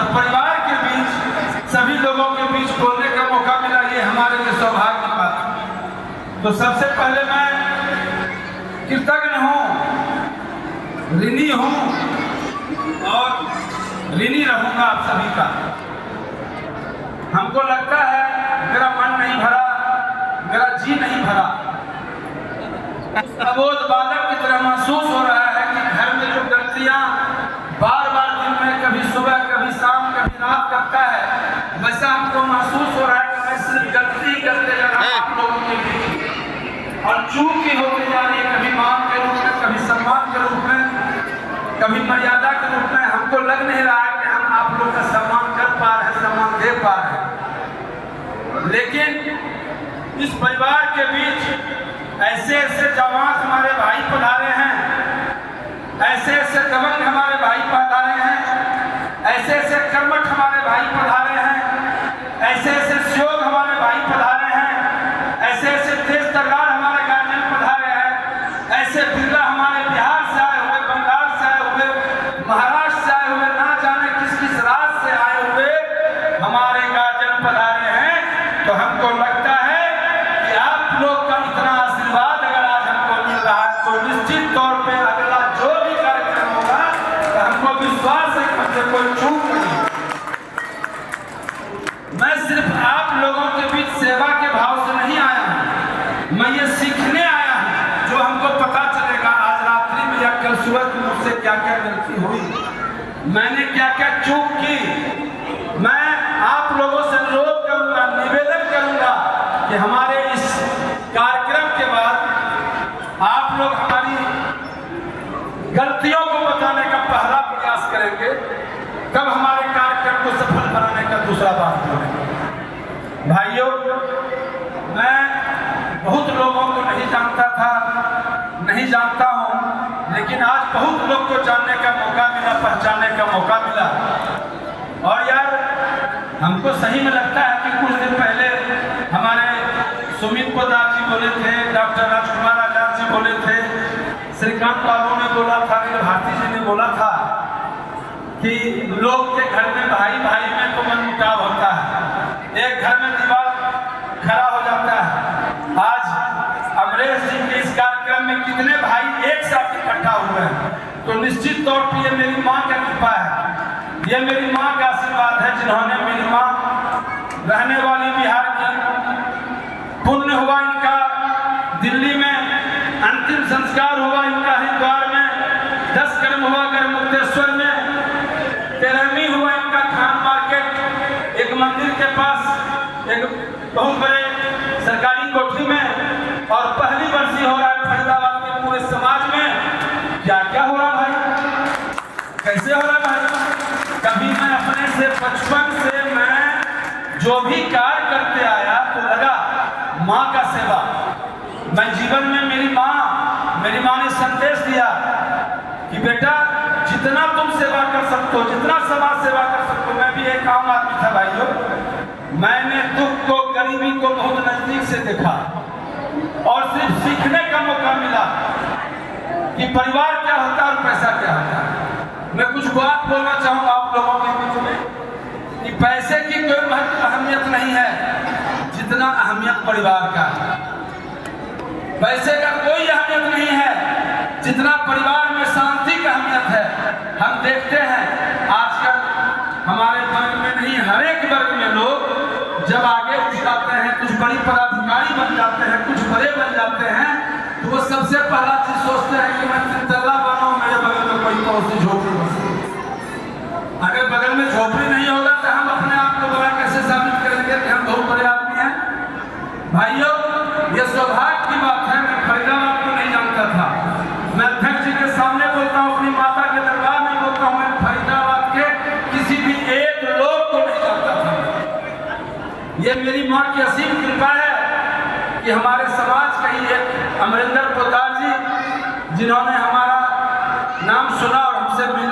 और परिवार के बीच सभी लोगों के बीच बोलने का मौका मिला, ये हमारे लिए सौभाग्य की बात है। तो सबसे पहले मैं कृतज्ञ हूँ, ऋणी हूँ और ऋणी रहूँगा आप सभी का। हमको लगता है मेरा मन नहीं भरा, मेरा जी नहीं भरा, अबोध बालक की तरह महसूस हो रहा है कि घर में जो गलतियां बार बार दिन में कभी सुबह कभी शाम कभी रात करता है, वैसा हमको महसूस हो रहा है कि मैं सिर्फ गलती करते जा रहा हूं आप लोगों के बीच, और चूक की होती जा रही है, कभी मान के रूप में, कभी सम्मान के रूप में, कभी मर्यादा के रूप में। हमको लग नहीं रहा है कि हम आप लोग का सम्मान कर पा रहे हैं, सम्मान दे पा रहे हैं। लेकिन इस परिवार के बीच ऐसे ऐसे जवान हमारे भाई पधारे हैं, ऐसे ऐसे दबंग हमारे भाई पधारे हैं, ऐसे ऐसे कर्मठ हमारे भाई पधारे हैं, ऐसे ऐसे श्योग हमारे भाई पधारे हैं, ऐसे ऐसे तेज तर्रार हमारे गार्जियन पधारे हैं, ऐसे बिरला हमारे बिहार से आए हुए, बंगाल से आए हुए, महाराष्ट्र से आए हुए, ना जाने किस किस राज्य से आए हुए हमारे गार्जियन पधारे हैं। तो हमको लगता है कि आप लोग का इतना आशीर्वाद अगर आज हमको मिल रहा है तो निश्चित तौर पे अगला जो भी कार्यक्रम होगा तो हमको विश्वास है कि हमसे कोई चूक नहीं। मैं सिर्फ आप लोगों के बीच सेवा के भाव से नहीं आया हूँ, मैं ये सीखने आया हूँ, जो हमको पता चलेगा आज रात्रि में या कल सुबह की मुझसे क्या क्या गलती हुई, मैंने क्या क्या चूक की। मैं आप लोगों से अनुरोध करूंगा, निवेदन करूंगा कि हमारे इस कार्यक्रम के बाद आप लोग हमारी गलतियों को बताने का पहला प्रयास करेंगे, तब हमारे कार्यक्रम को सफल बनाने का दूसरा बात करेंगे। भाइयों, मैं बहुत लोगों को नहीं जानता था, नहीं जानता हूँ, लेकिन आज बहुत लोग को जानने का मौका मिला, पहचानने का मौका मिला। और यार हमको सही में लगता है कि कुछ दिन पहले हमारे सुमित पोदार जी बोले थे, डॉक्टर राजकुमार आजाद जी बोले थे, श्रीकांत बाबू ने बोला था, भारती जी ने बोला था कि लोग के घर में भाई भाई में तो मनमुटाव होता है, एक घर में दीवार खड़ा हो जाता है। आज अमरेश जी के इस कार्यक्रम में कितने भाई एक साथ इकट्ठा हुए हैं, तो निश्चित तौर पर ये मेरी माँ का कृपा है, ये मेरी माँ का आशीर्वाद है, जिन्होंने मेरी माँ रहने वाली बिहार की, पुण्य हुआ इनका दिल्ली में, अंतिम संस्कार हुआ इनका हरिद्वार में, 10 कर्म हुआ गढ़मुक्तेश्वर में, 13वीं हुआ इनका खान मार्केट एक मंदिर के पास एक बहुत बड़े सरकारी कोठी में, और पहली वर्षी हो रहा है फरीदाबाद के पूरे समाज में। क्या क्या हो रहा भाई, कैसे हो रहा भाई? कभी मैं अपने से बचपन से मैं जो भी कार्य करते आया तो लगा माँ का सेवा। मैं जीवन में मेरी माँ ने संदेश दिया कि बेटा जितना तुम सेवा कर सकते हो, जितना समाज सेवा कर सकते हो। मैं भी एक आम आदमी था भाइयों, मैंने दुख को, गरीबी को बहुत नजदीक से देखा और सिर्फ सीखने का मौका मिला कि परिवार क्या होता है और पैसा क्या होता है। मैं कुछ बात बोलना चाहूँगा आप लोगों के बीच में कि पैसे की कोई महत्व अहमियत नहीं है जितना अहमियत परिवार का है। पैसे का कोई अहमियत नहीं है जितना परिवार में शांति का अहमियत है। हम देखते हैं आजकल हमारे वर्ग में नहीं, हर एक वर्ग में लोग जब आगे उठ जाते हैं, कुछ बड़ी पदाधिकारी बन जाते हैं, कुछ बड़े बन जाते हैं, तो वो सबसे पहला चीज सोचते हैं कि मैं तिरतल्ला बनाऊं, मेरे बगल में कोई कौन सी झोपड़ी बसे। अगर बगल में झोपड़ी नहीं होगा तो हम अपने आप को बड़ा कैसे साबित करेंगे कि हम बहुत बड़े आदमी हैं? भाइयों, ये सौभाग्य की बात है। मैं फरीदाबाद को नहीं जानता था, मैं अध्यक्ष जी के सामने बोलता हूँ, अपनी माता के दरबार में बोलता हूँ, मैं फरीदाबाद के किसी भी एक लोग को नहीं जानता था। ये मेरी माँ की असीम कृपा है कि हमारे समाज का ही एक अमरिंदर पोदार जी, जिन्होंने हमारा नाम सुना और हमसे मिले,